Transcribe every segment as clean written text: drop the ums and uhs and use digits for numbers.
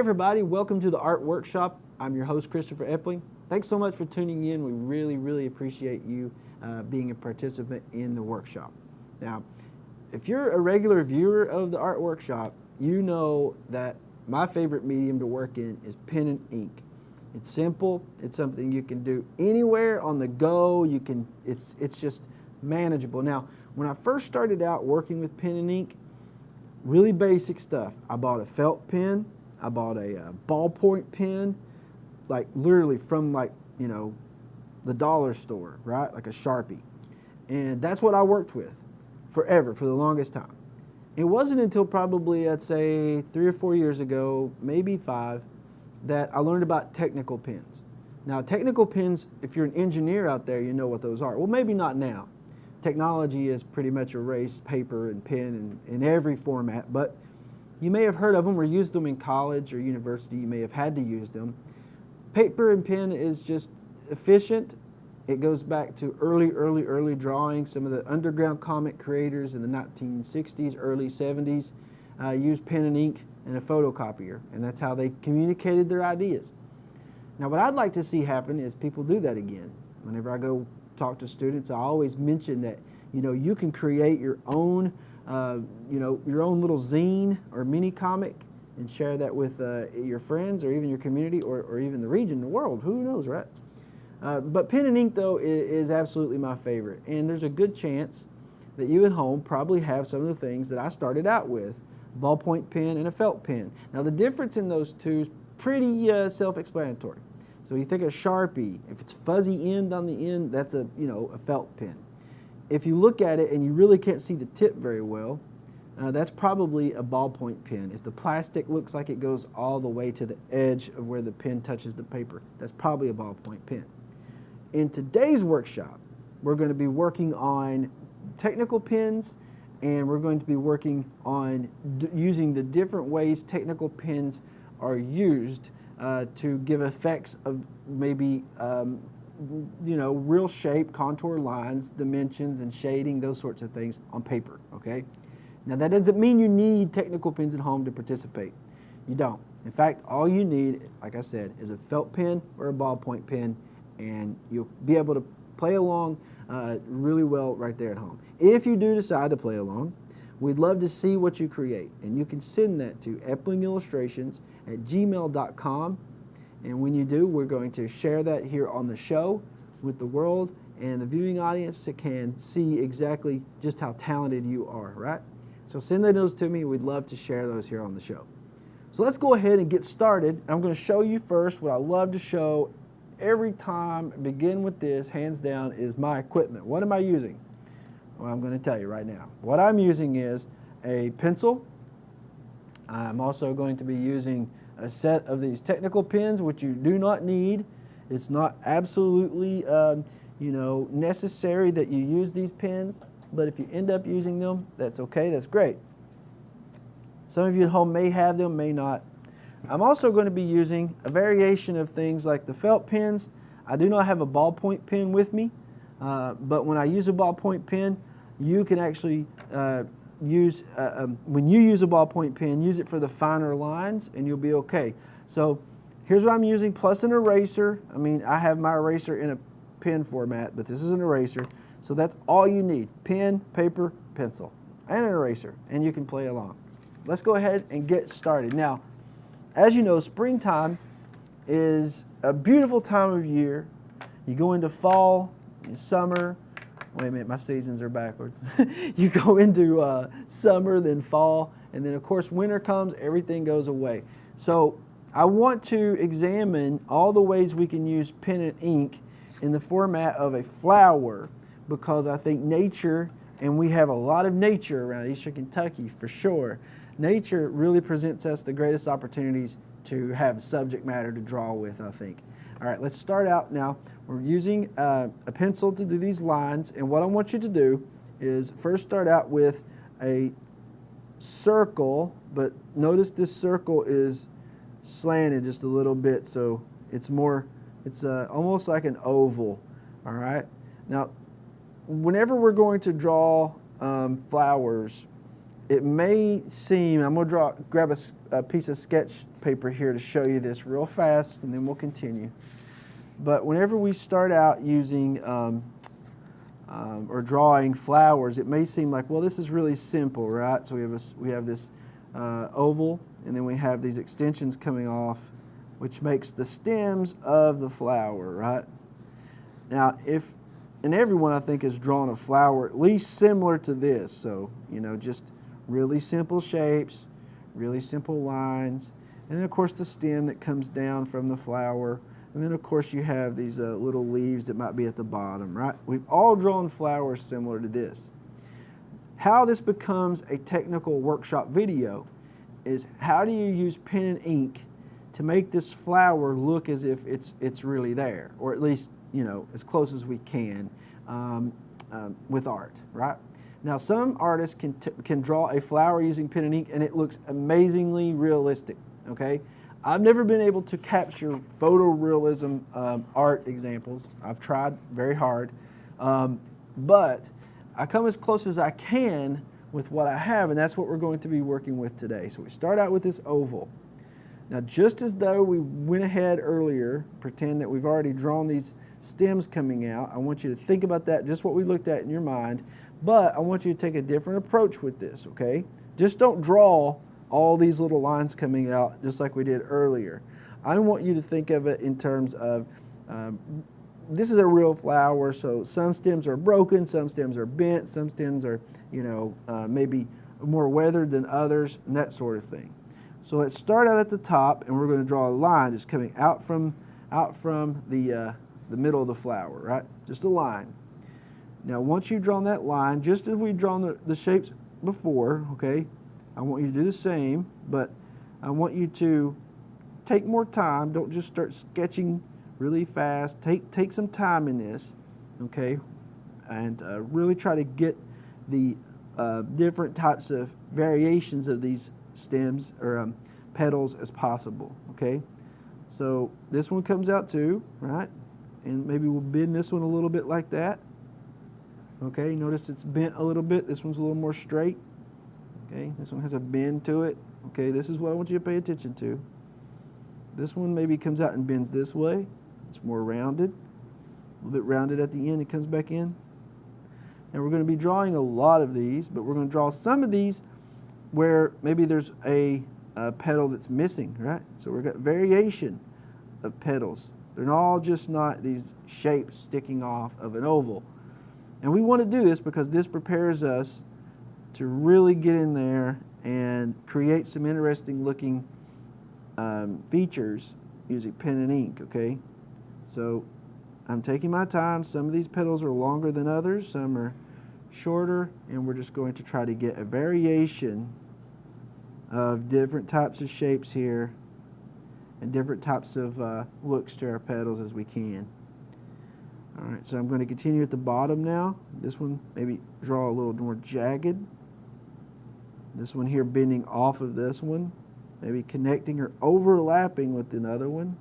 everybody, welcome to the Art Workshop. I'm your host, Christopher Epling. Thanks so much for tuning in. We really appreciate you being a participant in the workshop. Now, if you're a regular viewer of the Art Workshop, you know that my favorite medium to work in is pen and ink. It's simple, it's something you can do anywhere on the go. It's just manageable. Now, when I first started out working with pen and ink, really basic stuff. I bought a felt pen, I bought a ballpoint pen, like literally from the dollar store, right? Like a Sharpie. And that's what I worked with forever, for the longest time. It wasn't until probably, I'd say 3 or 4 years ago, maybe 5, that I learned about technical pens. Now, technical pens, if you're an engineer out there, you know what those are. Well, maybe not now. Technology has pretty much erased paper and pen in every format, but you may have heard of them or used them in college or university. You may have had to use them. Paper and pen is just efficient. It goes back to early drawing. Some of the underground comic creators in the 1960s, early 70s used pen and ink and a photocopier, and that's how they communicated their ideas. Now, what I'd like to see happen is people do that again. Whenever I go talk to students, I always mention that you can create your own your own little zine or mini comic and share that with your friends or even your community or even the region, the world. Who knows, right? But pen and ink, though, is absolutely my favorite. And there's a good chance that you at home probably have some of the things that I started out with, ballpoint pen and a felt pen. Now, the difference in those two is pretty self-explanatory. So you think of Sharpie, if it's fuzzy end on the end, that's a felt pen. If you look at it and you really can't see the tip very well, that's probably a ballpoint pen. If the plastic looks like it goes all the way to the edge of where the pen touches the paper, that's probably a ballpoint pen. In today's workshop, we're going to be working on technical pens, and we're going to be working on using the different ways technical pens are used to give effects of maybe real shape, contour lines, dimensions, and shading, those sorts of things on paper, okay? Now, that doesn't mean you need technical pens at home to participate. You don't. In fact, all you need, like I said, is a felt pen or a ballpoint pen, and you'll be able to play along really well right there at home. If you do decide to play along, we'd love to see what you create, and you can send that to eplingillustrations@gmail.com. And when you do, we're going to share that here on the show with the world, and the viewing audience can see exactly just how talented you are, right? So send those to me. We'd love to share those here on the show. So let's go ahead and get started. I'm going to show you first what I love to show every time. Begin with this, hands down, is my equipment. What am I using? Well, I'm going to tell you right now. What I'm using is a pencil. I'm also going to be using a set of these technical pens, which you do not need. It's not absolutely necessary that you use these pens, but if you end up using them, that's okay, that's great. Some of you at home may have them, may not. I'm also going to be using a variation of things like the felt pens. I do not have a ballpoint pen with me, but when I use a ballpoint pen, you can actually when you use a ballpoint pen, use it for the finer lines and you'll be okay. So here's what I'm using, plus an eraser. I mean, I have my eraser in a pen format, but this is an eraser. So that's all you need, pen, paper, pencil, and an eraser, and you can play along. Let's go ahead and get started. Now, as you know, springtime is a beautiful time of year. You go into fall, summer. Wait a minute, my seasons are backwards. You go into summer, then fall, and then of course winter comes, everything goes away. So I want to examine all the ways we can use pen and ink in the format of a flower, because I think nature, and we have a lot of nature around Eastern Kentucky for sure, nature really presents us the greatest opportunities to have subject matter to draw with, I think. All right, let's start out now. We're using a pencil to do these lines, and what I want you to do is first start out with a circle, but notice this circle is slanted just a little bit, so it's almost like an oval, all right? Now, whenever we're going to draw flowers, it may seem, I'm going to grab a piece of sketch paper here to show you this real fast, and then we'll continue. But whenever we start out using or drawing flowers, it may seem like, well, this is really simple, right? So we have this oval, and then we have these extensions coming off, which makes the stems of the flower, right? Now, and everyone I think has drawn a flower at least similar to this. So, just really simple shapes, really simple lines, and then of course the stem that comes down from the flower. And then, of course, you have these little leaves that might be at the bottom, right? We've all drawn flowers similar to this. How this becomes a technical workshop video is, how do you use pen and ink to make this flower look as if it's really there, or at least, as close as we can with art, right? Now, some artists can draw a flower using pen and ink, and it looks amazingly realistic, okay? I've never been able to capture photorealism art examples. I've tried very hard, but I come as close as I can with what I have, and that's what we're going to be working with today. So we start out with this oval. Now, just as though we went ahead earlier, pretend that we've already drawn these stems coming out, I want you to think about that, just what we looked at in your mind, but I want you to take a different approach with this, okay? Just don't draw all these little lines coming out just like we did earlier. I want you to think of it in terms of, this is a real flower, so some stems are broken, some stems are bent, some stems are, maybe more weathered than others, and that sort of thing. So let's start out at the top, and we're going to draw a line just coming out from the middle of the flower, right? Just a line. Now, once you've drawn that line, just as we've drawn the shapes before, okay, I want you to do the same, but I want you to take more time. Don't just start sketching really fast. Take some time in this, okay, and really try to get the different types of variations of these stems or petals as possible, okay? So this one comes out too, right? And maybe we'll bend this one a little bit like that. Okay, notice it's bent a little bit. This one's a little more straight. Okay, this one has a bend to it. Okay, this is what I want you to pay attention to. This one maybe comes out and bends this way. It's more rounded, a little bit rounded at the end. It comes back in. Now we're going to be drawing a lot of these, but we're going to draw some of these where maybe there's a petal that's missing, right? So we've got variation of petals. They're all just not these shapes sticking off of an oval. And we want to do this because this prepares us to really get in there and create some interesting looking features using pen and ink, okay? So I'm taking my time. Some of these petals are longer than others, some are shorter, and we're just going to try to get a variation of different types of shapes here and different types of looks to our petals as we can. All right, so I'm going to continue at the bottom now. This one, maybe draw a little more jagged. This one here bending off of this one, maybe connecting or overlapping with another one.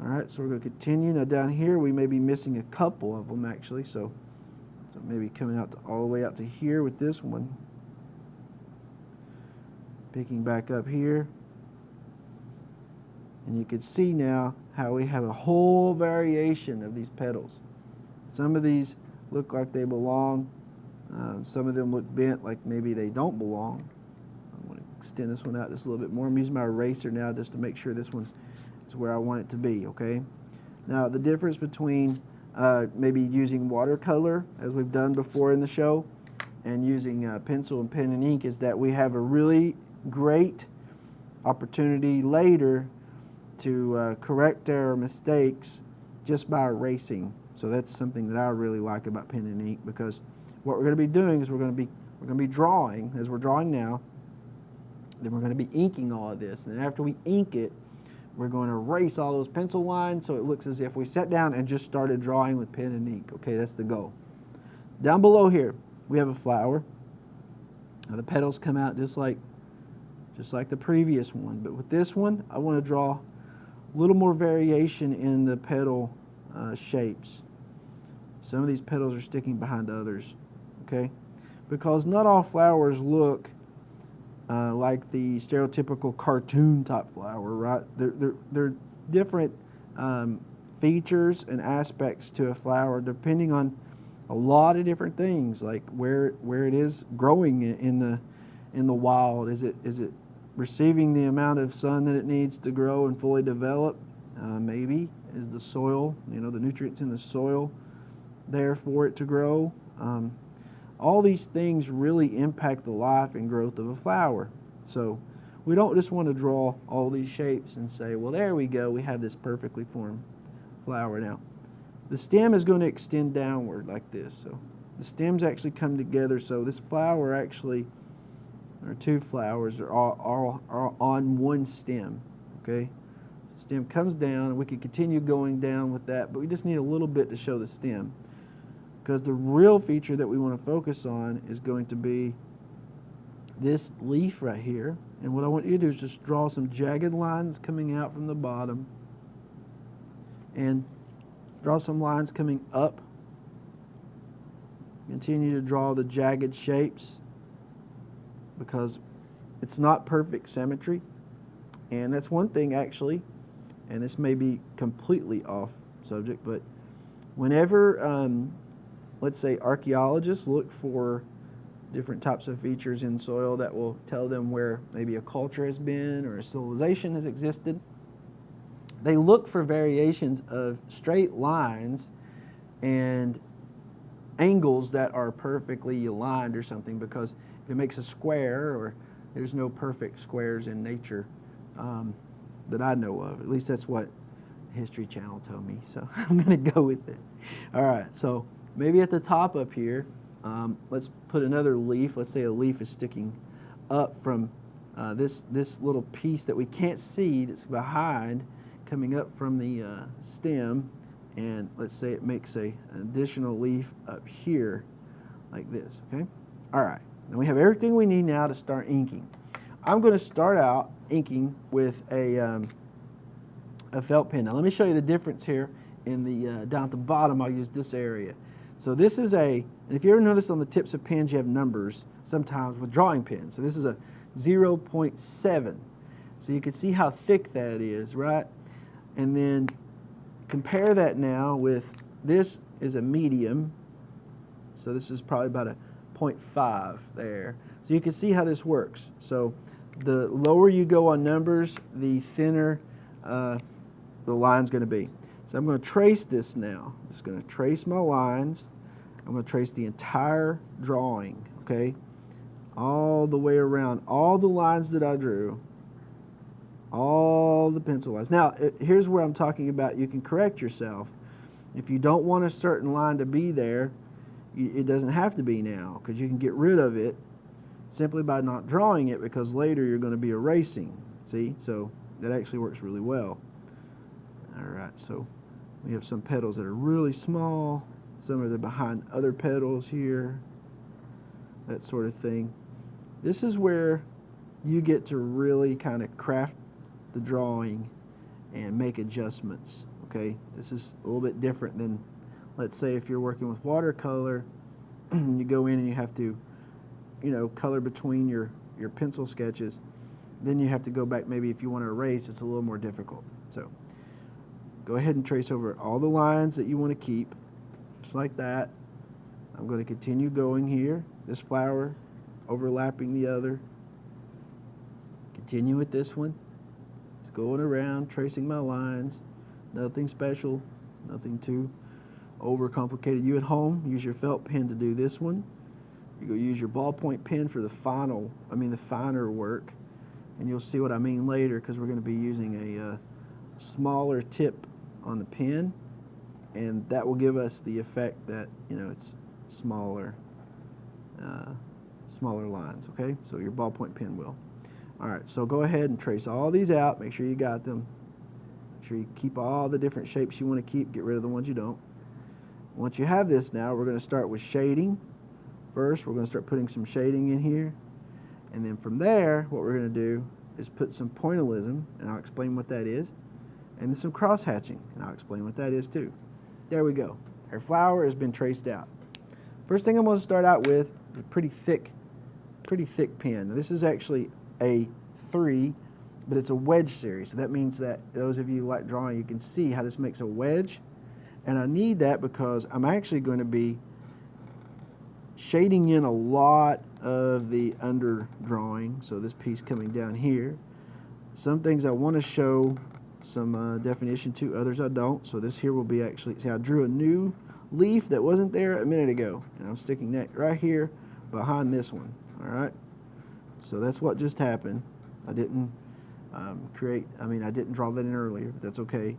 All right, so we're going to continue. Now down here, we may be missing a couple of them actually, so maybe coming out all the way out to here with this one. Picking back up here. And you can see now how we have a whole variation of these petals. Some of these look like they belong. Some of them look bent like maybe they don't belong. I want to extend this one out just a little bit more. I'm using my eraser now just to make sure this one is where I want it to be, okay? Now the difference between maybe using watercolor, as we've done before in the show, and using pencil and pen and ink is that we have a really great opportunity later to correct our mistakes just by erasing. So that's something that I really like about pen and ink, because what we're going to be doing is we're going to be drawing as we're drawing now. Then we're going to be inking all of this, and then after we ink it, we're going to erase all those pencil lines so it looks as if we sat down and just started drawing with pen and ink. Okay, that's the goal. Down below here, we have a flower. Now the petals come out just like the previous one, but with this one, I want to draw a little more variation in the petal shapes. Some of these petals are sticking behind others, okay? because not all flowers look like the stereotypical cartoon type flower, right? They're different features and aspects to a flower depending on a lot of different things, like where it is growing in the wild. Is it receiving the amount of sun that it needs to grow and fully develop? Maybe. Is the soil, the nutrients in the soil there for it to grow? All these things really impact the life and growth of a flower. So we don't just want to draw all these shapes and say, well, there we go, we have this perfectly formed flower. Now, the stem is going to extend downward like this. So the stems actually come together, so this flower actually, or two flowers, are on one stem, okay? The stem comes down, and we could continue going down with that, but we just need a little bit to show the stem, because the real feature that we want to focus on is going to be this leaf right here. And what I want you to do is just draw some jagged lines coming out from the bottom, and draw some lines coming up. Continue to draw the jagged shapes, because it's not perfect symmetry. And that's one thing actually, and this may be completely off subject, but whenever let's say archaeologists look for different types of features in soil that will tell them where maybe a culture has been or a civilization has existed, they look for variations of straight lines and angles that are perfectly aligned or something, because if it makes a square, or there's no perfect squares in nature that I know of. At least that's what History Channel told me, so I'm going to go with it. All right, so maybe at the top up here, let's put another leaf. Let's say a leaf is sticking up from this little piece that we can't see that's behind, coming up from the stem, and let's say it makes an additional leaf up here like this, okay? All right, now we have everything we need now to start inking. I'm going to start out inking with a felt pen. Now let me show you the difference here in the down at the bottom. I'll use this area. So this is and if you ever noticed on the tips of pens you have numbers sometimes with drawing pens. So this is a 0.7. So you can see how thick that is, right? And then compare that now with, this is a medium. So this is probably about a 0.5 there. So you can see how this works. So the lower you go on numbers, the thinner the line's going to be. So I'm going to trace this now. I'm just going to trace my lines. I'm going to trace the entire drawing, okay? All the way around, all the lines that I drew, all the pencil lines. Now, here's where I'm talking about you can correct yourself. If you don't want a certain line to be there, it doesn't have to be now, because you can get rid of it simply by not drawing it, because later you're going to be erasing. See? So that actually works really well. All right, so we have some petals that are really small. Some are behind other petals here, that sort of thing. This is where you get to really kind of craft the drawing and make adjustments, okay? This is a little bit different than, let's say, if you're working with watercolor, you go in and you have to, color between your pencil sketches. Then you have to go back, maybe if you want to erase, it's a little more difficult. So go ahead and trace over all the lines that you want to keep, just like that. I'm going to continue going here, this flower overlapping the other. Continue with this one. Just going around, tracing my lines. Nothing special, nothing too overcomplicated. You at home, use your felt pen to do this one. You go use your ballpoint pen for the finer work. And you'll see what I mean later, because we're going to be using a smaller tip on the pen, and that will give us the effect that it's smaller lines. Okay, so your ballpoint pen will. All right, so go ahead and trace all these out. Make sure you got them. Make sure you keep all the different shapes you want to keep. Get rid of the ones you don't. Once you have this, now we're going to start with shading. First, we're going to start putting some shading in here. And then from there, what we're going to do is put some pointillism, and I'll explain what that is, and then some cross-hatching, and I'll explain what that is too. There we go. Our flower has been traced out. First thing I'm going to start out with a pretty thick pen. Now, this is actually a 3, but it's a wedge series. So that means that those of you who like drawing, you can see how this makes a wedge. And I need that because I'm actually going to be shading in a lot of the under drawing. So this piece coming down here. Some things I want to show some definition to, others I don't. So this here will be actually, see, I drew a new leaf that wasn't there a minute ago. And I'm sticking that right here behind this one. All right. So that's what just happened. I didn't I didn't draw that in earlier, but that's okay.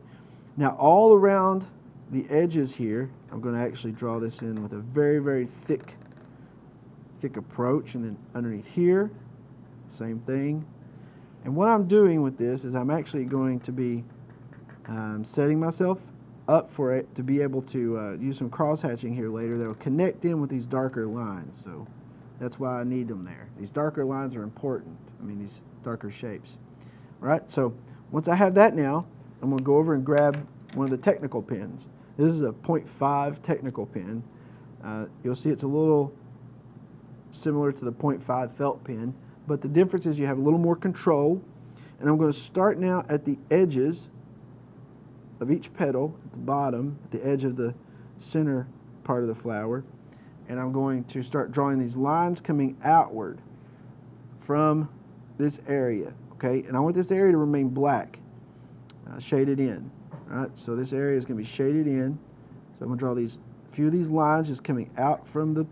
Now all around the edges here, I'm going to actually draw this in with a very, very thick approach, and then underneath here, same thing. And what I'm doing with this is I'm actually going to be setting myself up for it to be able to use some cross-hatching here later that will connect in with these darker lines. So that's why I need them there. These darker lines are important. I mean, these darker shapes. All right, so once I have that now, I'm going to go over and grab one of the technical pens. This is a 0.5 technical pen. You'll see it's a little similar to the 0.5 felt pen, but the difference is you have a little more control. And I'm going to start now at the edges of each petal, at the bottom, at the edge of the center part of the flower. And I'm going to start drawing these lines coming outward from this area, okay? And I want this area to remain black, shaded in, all right? So this area is going to be shaded in. So I'm going to draw these, a few of these lines just coming out from the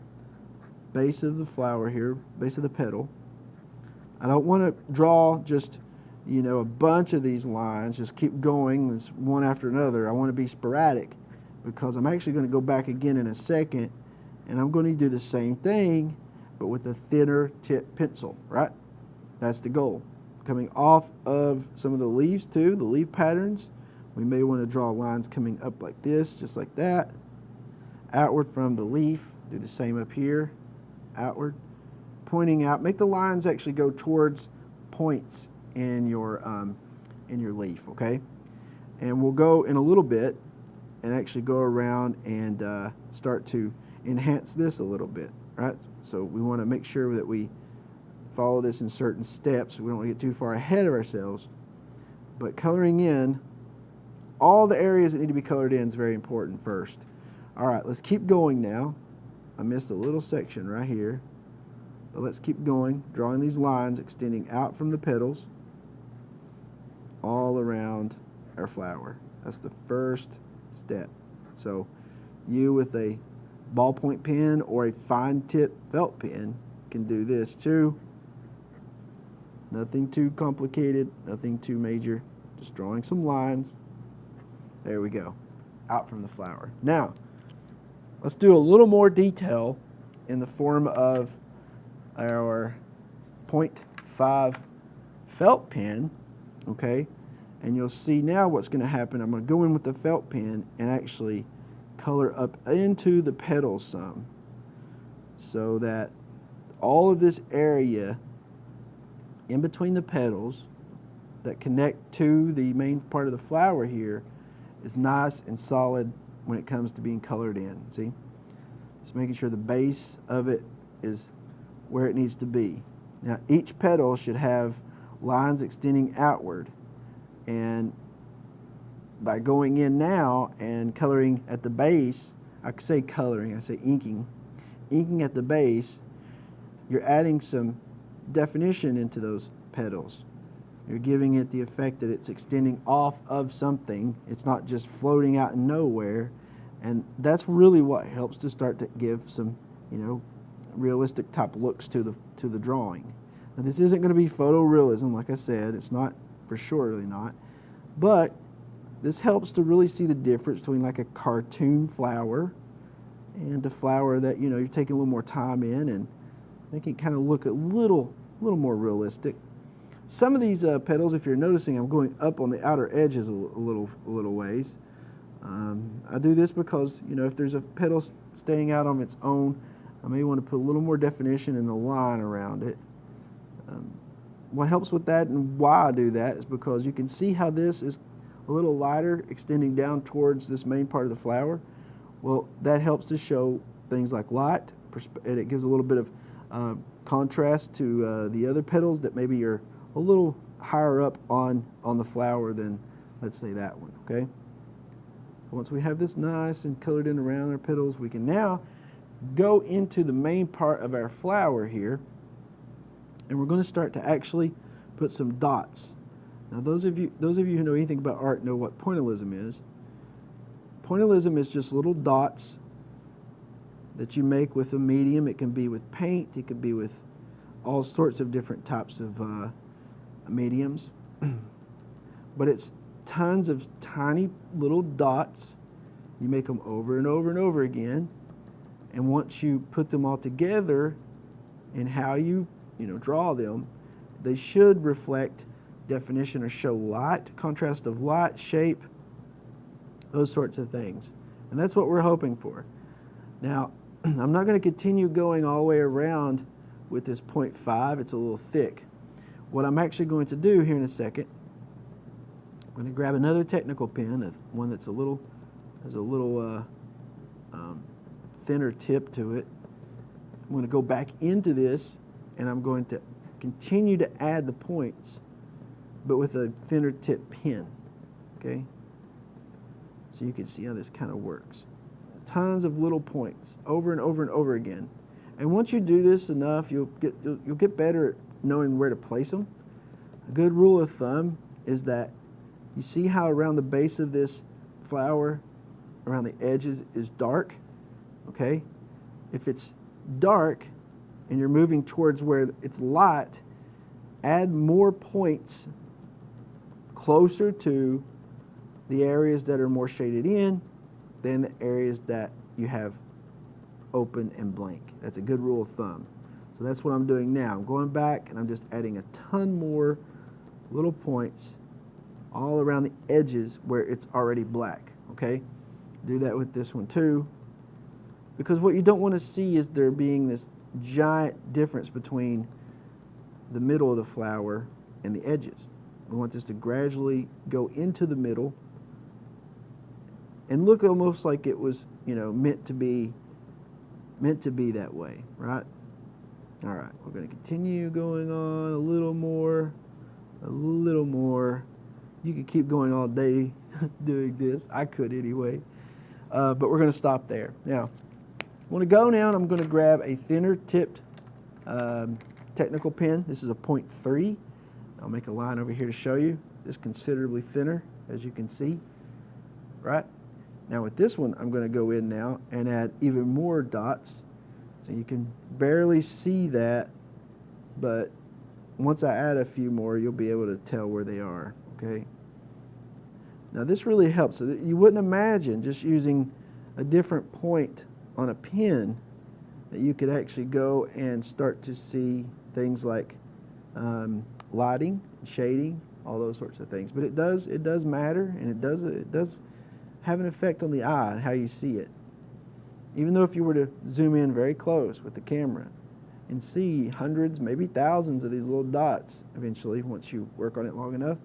base of the flower here, base of the petal. I don't want to draw just, you know, a bunch of these lines, just keep going this one after another. I want to be sporadic because I'm actually going to go back again in a second and I'm going to do the same thing but with a thinner tip pencil, right? That's the goal. Coming off of some of the leaves too, the leaf patterns, we may want to draw lines coming up like this, just like that, outward from the leaf. Do the same up here, outward, pointing out. Make the lines actually go towards points in your leaf, okay? And we'll go in a little bit and actually go around and start to enhance this a little bit, right? So we want to make sure that we follow this in certain steps. We don't want to get too far ahead of ourselves. But coloring in all the areas that need to be colored in is very important first. All right, let's keep going now. I missed a little section right here. But let's keep going, drawing these lines extending out from the petals all around our flower. That's the first step. So you with a ballpoint pen or a fine tip felt pen can do this too. Nothing too complicated, nothing too major, just drawing some lines. There we go, out from the flower. Now, let's do a little more detail in the form of our 0.5 felt pen, okay? And you'll see now what's going to happen. I'm going to go in with the felt pen and actually color up into the petals some so that all of this area in between the petals that connect to the main part of the flower here is nice and solid when it comes to being colored in, see? Just making sure the base of it is where it needs to be. Now each petal should have lines extending outward, and by going in now and coloring at the base, I could say coloring, I say inking at the base, you're adding some definition into those petals. You're giving it the effect that it's extending off of something. It's not just floating out in nowhere, and that's really what helps to start to give some, you know, realistic type looks to the drawing. Now this isn't going to be photorealism, like I said. It's not, for surely not, but this helps to really see the difference between like a cartoon flower and a flower that, you know, you're taking a little more time in and making it kind of look a little more realistic. Some of these petals, if you're noticing, I'm going up on the outer edges a little ways. I do this because, you know, if there's a petal staying out on its own, I may want to put a little more definition in the line around it. What helps with that and why I do that is because you can see how this is a little lighter extending down towards this main part of the flower. Well, that helps to show things like light, and it gives a little bit of contrast to the other petals that maybe are a little higher up on the flower than, let's say, that one, okay? So once we have this nice and colored in around our petals, we can now go into the main part of our flower here, and we're going to start to actually put some dots. Now those of you who know anything about art know what pointillism is. Pointillism is just little dots that you make with a medium. It can be with paint, it could be with all sorts of different types of mediums. But it's tons of tiny little dots. You make them over and over and over again. And once you put them all together in how you draw them, they should reflect definition or show light, contrast of light, shape, those sorts of things. And that's what we're hoping for. Now, I'm not going to continue going all the way around with this 0.5. It's a little thick. What I'm actually going to do here in a second, I'm going to grab another technical pen, one that's has a little thinner tip to it. I'm going to go back into this, and I'm going to continue to add the points, but with a thinner tip pen, okay? So you can see how this kind of works. Tons of little points over and over and over again. And once you do this enough, you'll get better at knowing where to place them. A good rule of thumb is that you see how around the base of this flower, around the edges, is dark, okay? If it's dark and you're moving towards where it's light, add more points closer to the areas that are more shaded in than the areas that you have open and blank. That's a good rule of thumb. So that's what I'm doing now. I'm going back and I'm just adding a ton more little points all around the edges where it's already black, okay? Do that with this one too, because what you don't want to see is there being this giant difference between the middle of the flower and the edges. We want this to gradually go into the middle and look almost like it was, meant to be that way, right? All right, we're going to continue going on a little more. You could keep going all day doing this. I could anyway, but we're going to stop there. Now, I want to go now, and I'm going to grab a thinner tipped technical pen. This is a 0.3. I'll make a line over here to show you. It's considerably thinner, as you can see, right? Now with this one, I'm going to go in now and add even more dots. So you can barely see that, but once I add a few more, you'll be able to tell where they are, okay? Now this really helps. You wouldn't imagine just using a different point on a pen that you could actually go and start to see things like lighting, shading, all those sorts of things. But it does matter, and it does have an effect on the eye and how you see it. Even though if you were to zoom in very close with the camera and see hundreds, maybe thousands of these little dots eventually, once you work on it long enough,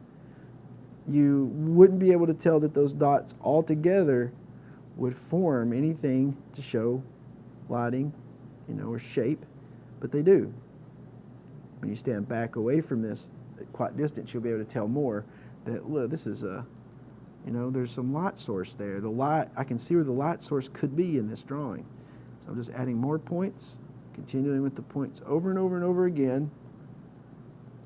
you wouldn't be able to tell that those dots all together would form anything to show lighting, or shape, but they do. When you stand back away from this at quite distance, you'll be able to tell more that, look, this is there's some light source there. The light, I can see where the light source could be in this drawing. So I'm just adding more points, continuing with the points over and over and over again.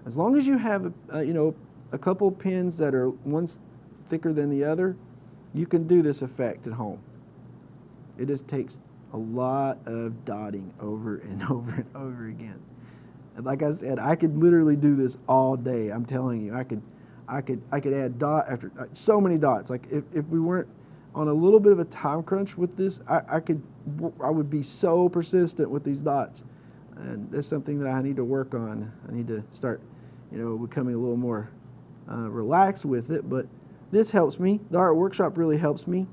As long as you have, a couple pens that are one's thicker than the other, you can do this effect at home. It just takes a lot of dotting over and over and over again. And like I said, I could literally do this all day. I'm telling you, I could add dot after so many dots. Like if we weren't on a little bit of a time crunch with this, I would be so persistent with these dots, and that's something that I need to work on. I need to start, becoming a little more relaxed with it. But this helps me. The art workshop really helps me.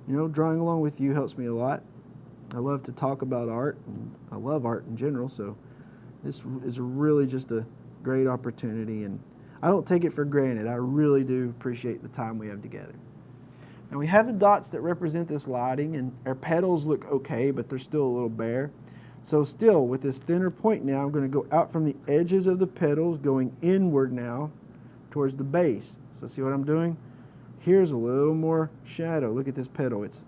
Drawing along with you helps me a lot. I love to talk about art, and I love art in general. So this is really just a great opportunity, and I don't take it for granted. I really do appreciate the time we have together. And we have the dots that represent this lighting, and our petals look okay, but they're still a little bare. So still, with this thinner point now, I'm going to go out from the edges of the petals, going inward now towards the base. So see what I'm doing? Here's a little more shadow. Look at this petal. It's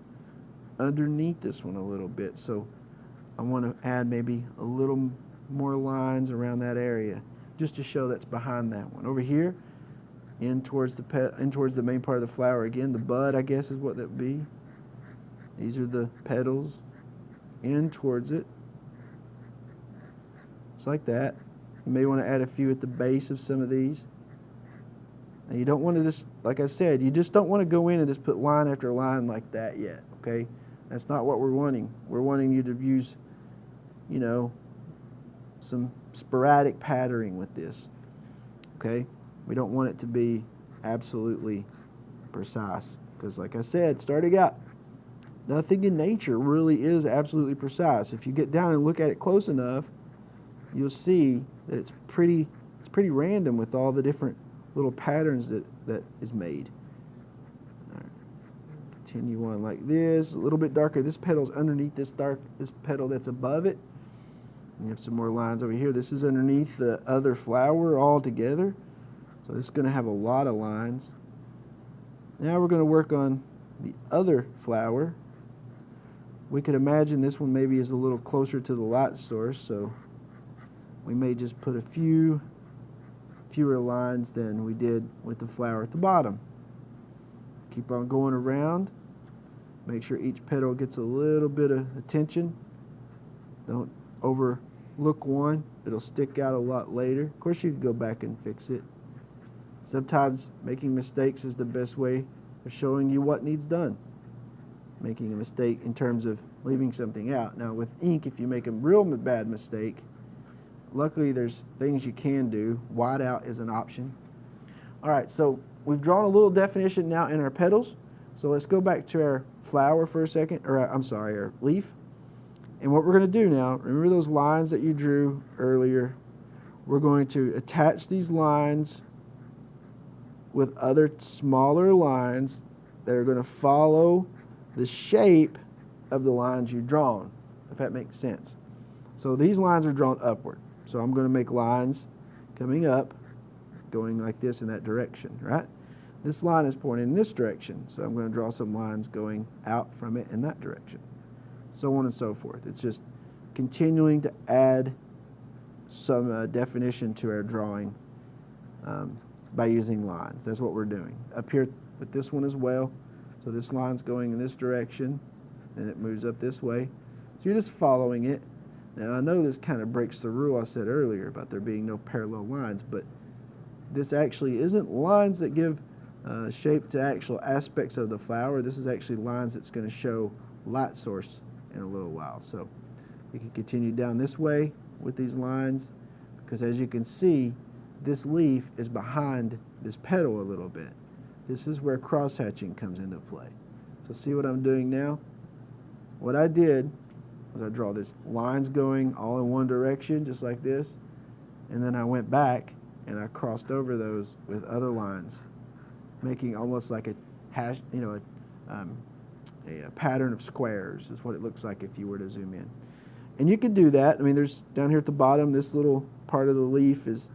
underneath this one a little bit. So I want to add maybe a little more lines around that area just to show that's behind that one. Over here, in towards the main part of the flower again, the bud, I guess, is what that would be. These are the petals in towards it. It's like that. You may want to add a few at the base of some of these. Now you don't want to just, like I said, you just don't want to go in and just put line after line like that yet, okay? That's not what we're wanting. We're wanting you to use, you know, some sporadic patterning with this, okay? We don't want it to be absolutely precise because, like I said, starting out, nothing in nature really is absolutely precise. If you get down and look at it close enough, you'll see that it's pretty random with all the different little patterns that is made. All right. Continue on like this, a little bit darker. This petal's underneath this petal that's above it. You have some more lines over here. This is underneath the other flower all together. So this is going to have a lot of lines. Now we're going to work on the other flower. We could imagine this one maybe is a little closer to the light source, so we may just put a fewer lines than we did with the flower at the bottom. Keep on going around. Make sure each petal gets a little bit of attention. Don't overlook one. It'll stick out a lot later. Of course, you can go back and fix it. Sometimes making mistakes is the best way of showing you what needs done. Making a mistake in terms of leaving something out. Now with ink, if you make a real bad mistake, luckily there's things you can do. White out is an option. All right, so we've drawn a little definition now in our petals. So let's go back to our flower for a second, or I'm sorry, our leaf. And what we're going to do now, remember those lines that you drew earlier? We're going to attach these lines with other smaller lines that are going to follow the shape of the lines you've drawn, if that makes sense. So these lines are drawn upward. So I'm going to make lines coming up, going like this in that direction, right? This line is pointing in this direction, so I'm going to draw some lines going out from it in that direction. So on and so forth. It's just continuing to add some definition to our drawing by using lines. That's what we're doing. Up here with this one as well. So this line's going in this direction, and it moves up this way. So you're just following it. Now I know this kind of breaks the rule I said earlier about there being no parallel lines, but this actually isn't lines that give shape to actual aspects of the flower. This is actually lines that's going to show light source in a little while. So we can continue down this way with these lines because as you can see, this leaf is behind this petal a little bit. This is where cross-hatching comes into play. So see what I'm doing now? What I did was I draw this lines going all in one direction, just like this, and then I went back and I crossed over those with other lines, making almost like a hash, you know, a pattern of squares is what it looks like if you were to zoom in. And you could do that. I mean, there's down here at the bottom, this little part of the leaf is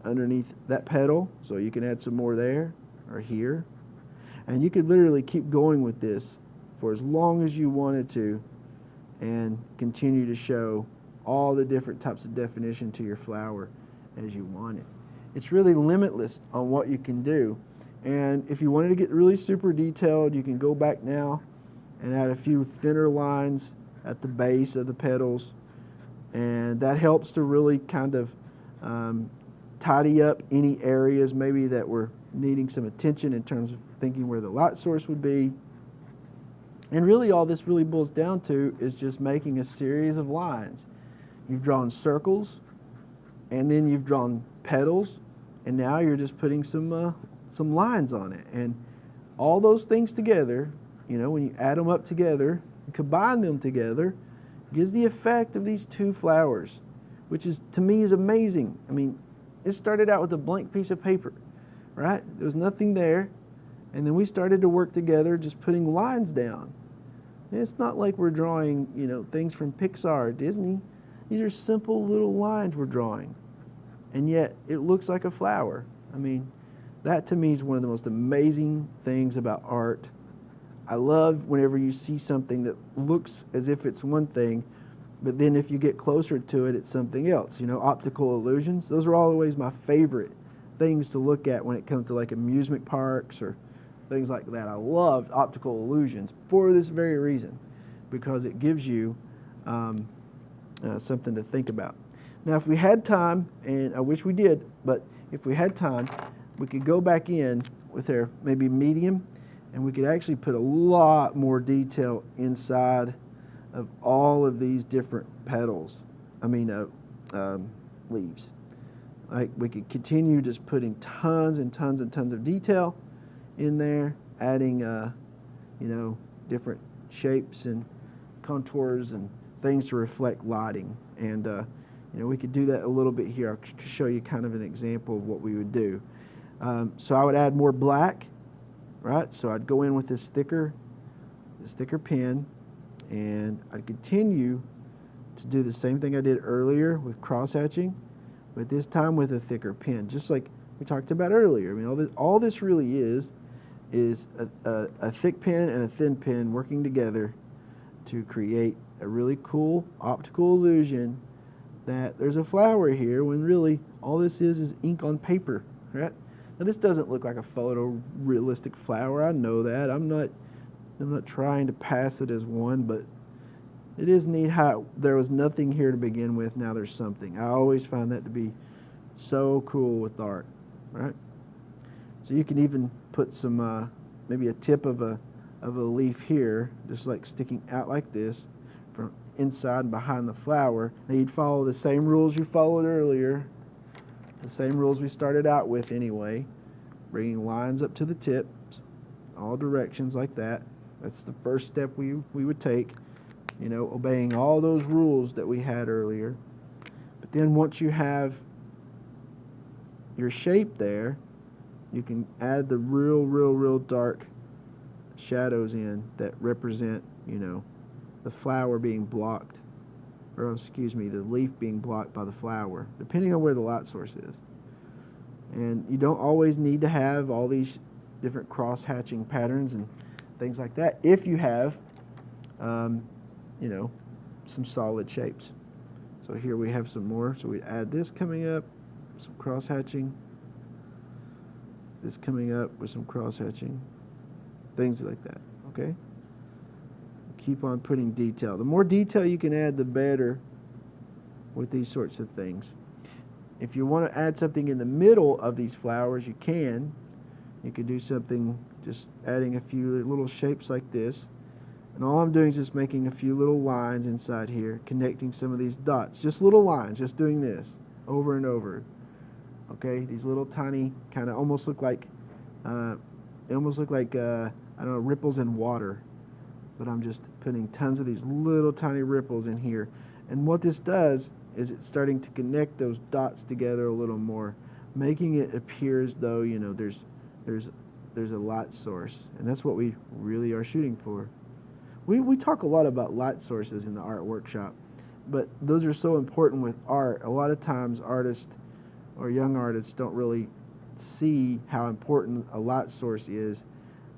underneath that petal, so you can add some more there or here. And you could literally keep going with this for as long as you wanted to and continue to show all the different types of definition to your flower as you want it. It's really limitless on what you can do. And if you wanted to get really super detailed, you can go back now and add a few thinner lines at the base of the petals. And that helps to really kind of tidy up any areas maybe that were needing some attention in terms of thinking where the light source would be. And really all this really boils down to is just making a series of lines. You've drawn circles, and then you've drawn petals, and now you're just putting some lines on it. And all those things together, you know, when you add them up together, and combine them together, gives the effect of these two flowers, which is, to me, is amazing. I mean, it started out with a blank piece of paper, right? There was nothing there. And then we started to work together just putting lines down. It's not like we're drawing, things from Pixar or Disney. These are simple little lines we're drawing. And yet it looks like a flower. I mean, that to me is one of the most amazing things about art. I love whenever you see something that looks as if it's one thing, but then if you get closer to it, it's something else. Optical illusions, those are always my favorite things to look at when it comes to like amusement parks or things like that. I love optical illusions for this very reason, because it gives you something to think about. Now, if we had time, and I wish we did, but if we had time, we could go back in with our maybe medium, and we could actually put a lot more detail inside of all of these different petals. Leaves. Like, we could continue just putting tons and tons and tons of detail in there, adding different shapes and contours and things to reflect lighting. And we could do that a little bit here. I'll show you kind of an example of what we would do. So I would add more black, right? So I'd go in with this thicker pen, and I'd continue to do the same thing I did earlier with cross-hatching, but this time with a thicker pen, just like we talked about earlier. I mean, all this really is a thick pen and a thin pen working together to create a really cool optical illusion that there's a flower here, when really all this is ink on paper, right? Now, this doesn't look like a photorealistic flower. I know that. I'm not trying to pass it as one, but it is neat how there was nothing here to begin with. Now there's something. I always find that to be so cool with art, right? So you can even put some, maybe a tip of a leaf here, just like sticking out like this from inside and behind the flower. Now you'd follow the same rules you followed earlier, the same rules we started out with anyway, bringing lines up to the tips, all directions like that. That's the first step we would take, obeying all those rules that we had earlier. But then once you have your shape there, you can add the real dark shadows in that represent, the flower being blocked, or excuse me, the leaf being blocked by the flower, depending on where the light source is. And you don't always need to have all these different cross-hatching patterns and things like that if you have, some solid shapes. So here we have some more. So we'd add this coming up, some cross-hatching, this coming up with some cross-hatching, things like that, okay? Keep on putting detail. The more detail you can add, the better with these sorts of things. If you want to add something in the middle of these flowers, you can. You could do something just adding a few little shapes like this. And all I'm doing is just making a few little lines inside here, connecting some of these dots. Just little lines, just doing this over and over. Okay, these little tiny, kind of almost look like, I don't know, ripples in water. But I'm just putting tons of these little tiny ripples in here. And what this does is it's starting to connect those dots together a little more, making it appear as though, there's a light source. And that's what we really are shooting for. We talk a lot about light sources in the art workshop, but those are so important with art. A lot of times artists or young artists don't really see how important a light source is,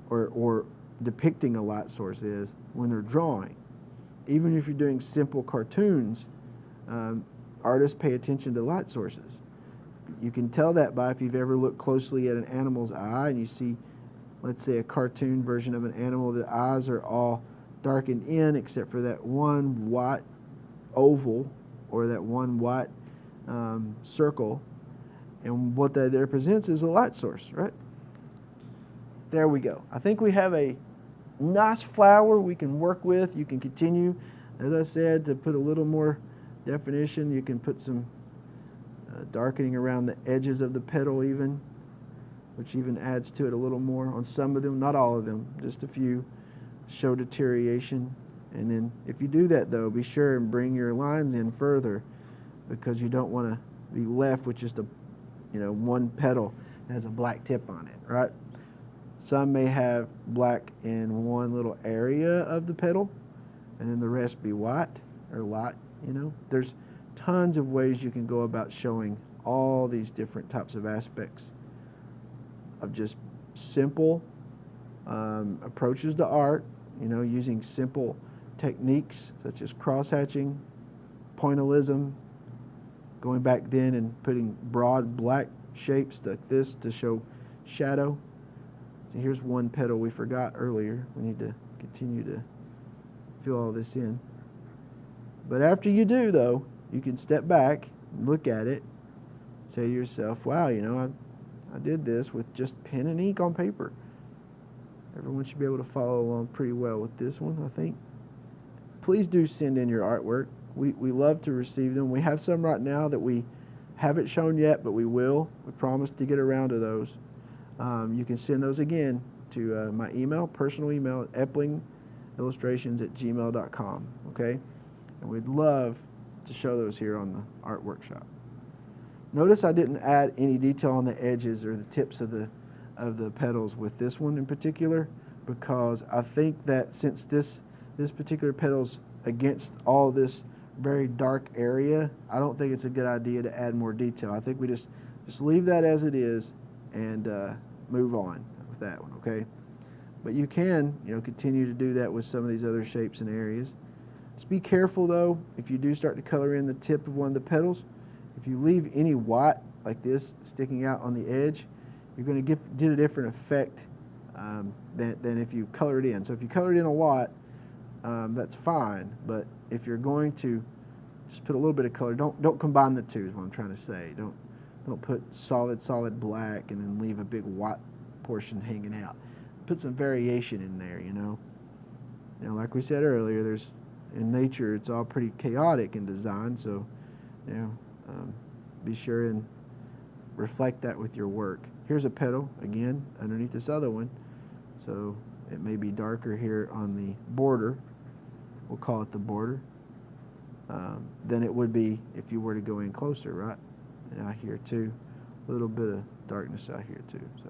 or depicting a light source is when they're drawing. Even if you're doing simple cartoons, artists pay attention to light sources. You can tell that by if you've ever looked closely at an animal's eye and you see, let's say, a cartoon version of an animal, the eyes are all darkened in except for that one white oval or that one white circle, and what that represents is a light source, right? There we go. I think we have a nice flower we can work with. You can continue, as I said, to put a little more definition. You can put some darkening around the edges of the petal even, which even adds to it a little more on some of them, not all of them, just a few, show deterioration. And then if you do that though, be sure and bring your lines in further, because you don't want to be left with just a one petal that has a black tip on it, right? Some may have black in one little area of the petal, and then the rest be white or light, There's tons of ways you can go about showing all these different types of aspects of just simple approaches to art, using simple techniques such as cross-hatching, pointillism, going back then and putting broad black shapes like this to show shadow. So here's one petal we forgot earlier. We need to continue to fill all this in. But after you do, though, you can step back and look at it, say to yourself, wow, I did this with just pen and ink on paper. Everyone should be able to follow along pretty well with this one, I think. Please do send in your artwork. We love to receive them. We have some right now that we haven't shown yet, but we will. We promise to get around to those. You can send those again to my email, personal email, at eplingillustrations@gmail.com, okay? And we'd love to show those here on the art workshop. Notice I didn't add any detail on the edges or the tips of the petals with this one in particular, because I think that since this particular petal's against all this very dark area, I don't think it's a good idea to add more detail. I think we just leave that as it is and move on with that one, okay? But you can, continue to do that with some of these other shapes and areas. Just be careful though, if you do start to color in the tip of one of the petals, if you leave any white like this sticking out on the edge, you're going to get a different effect than if you color it in. So if you color it in a lot, that's fine. But if you're going to just put a little bit of color, don't combine the two is what I'm trying to say. Don't put solid black and then leave a big white portion hanging out. Put some variation in there, like we said earlier, in nature it's all pretty chaotic in design, so be sure and reflect that with your work. Here's a petal again underneath this other one, so it may be darker here on the border. We'll call it the border than it would be if you were to go in closer, right? And out here too, a little bit of darkness out here too. So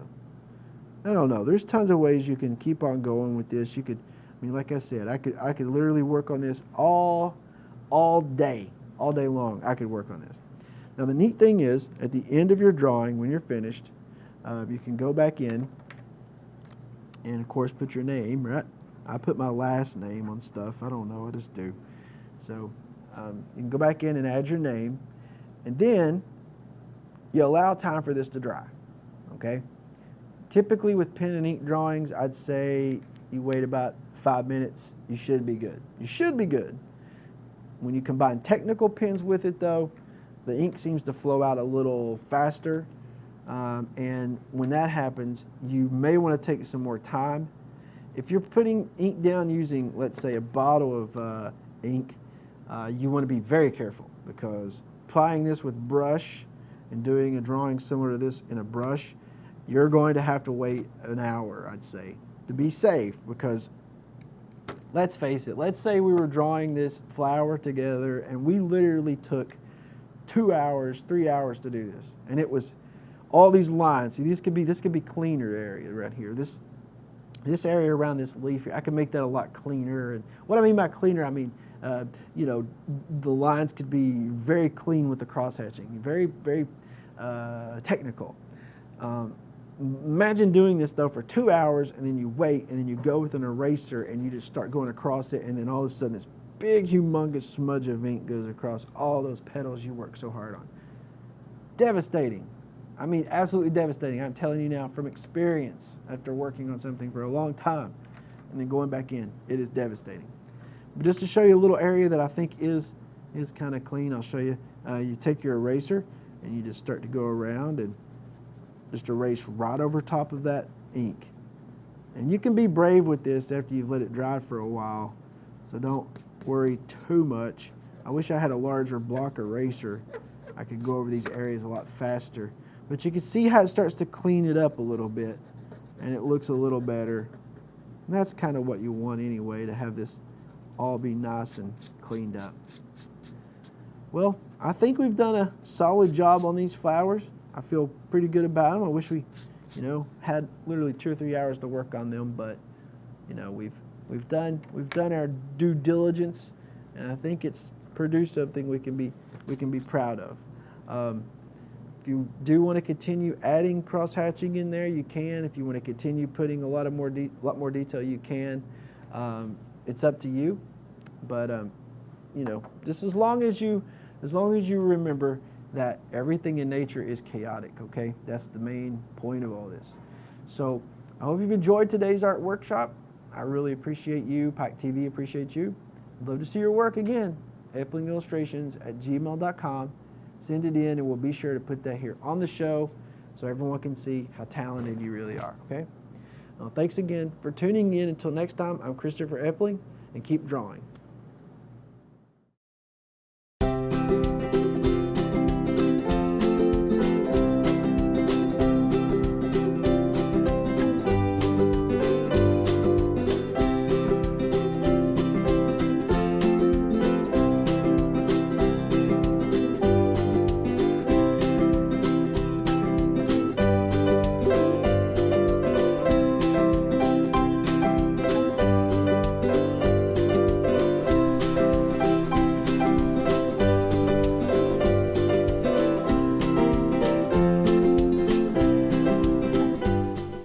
I don't know. There's tons of ways you can keep on going with this. You could, like I said, I could literally work on this all day long. I could work on this. Now the neat thing is, at the end of your drawing, when you're finished, you can go back in and of course put your name, right? I put my last name on stuff. I don't know, I just do. So you can go back in and add your name, and then you allow time for this to dry, okay? Typically with pen and ink drawings, I'd say you wait about 5 minutes, you should be good. You should be good. When you combine technical pens with it though, the ink seems to flow out a little faster, and when that happens, you may want to take some more time. If you're putting ink down using, let's say, a bottle of ink, you want to be very careful, because applying this with brush and doing a drawing similar to this in a brush, you're going to have to wait an hour, I'd say, to be safe, because let's face it, let's say we were drawing this flower together and we literally took 2 hours, 3 hours to do this, and it was all these lines. See, this could be cleaner area right here. This area around this leaf here, I could make that a lot cleaner. And what I mean by cleaner, I mean the lines could be very clean with the cross hatching, very technical. Imagine doing this though for 2 hours, and then you wait, and then you go with an eraser and you just start going across it, and then all of a sudden this big humongous smudge of ink goes across all those petals you worked so hard on. Devastating. I mean, absolutely devastating. I'm telling you now from experience, after working on something for a long time and then going back in, it is devastating. But just to show you a little area that I think is kind of clean, I'll show you. You take your eraser and you just start to go around and just erase right over top of that ink. And you can be brave with this after you've let it dry for a while, so don't worry too much. I wish I had a larger block eraser. I could go over these areas a lot faster. But you can see how it starts to clean it up a little bit, and it looks a little better. And that's kind of what you want anyway, to have this all be nice and cleaned up. Well, I think we've done a solid job on these flowers. I feel pretty good about them. I wish we, had literally 2 or 3 hours to work on them, but we've we've done our due diligence, and I think it's produced something we can be proud of. If you do want to continue adding cross-hatching in there, you can. If you want to continue putting a lot more detail, you can. It's up to you, but just as long as you remember that everything in nature is chaotic. Okay, that's the main point of all this. So I hope you've enjoyed today's art workshop. I really appreciate you. Pike TV appreciates you. I'd love to see your work again. EplingIllustrations@gmail.com. Send it in, and we'll be sure to put that here on the show so everyone can see how talented you really are, okay? Well, thanks again for tuning in. Until next time, I'm Christopher Epling, and keep drawing.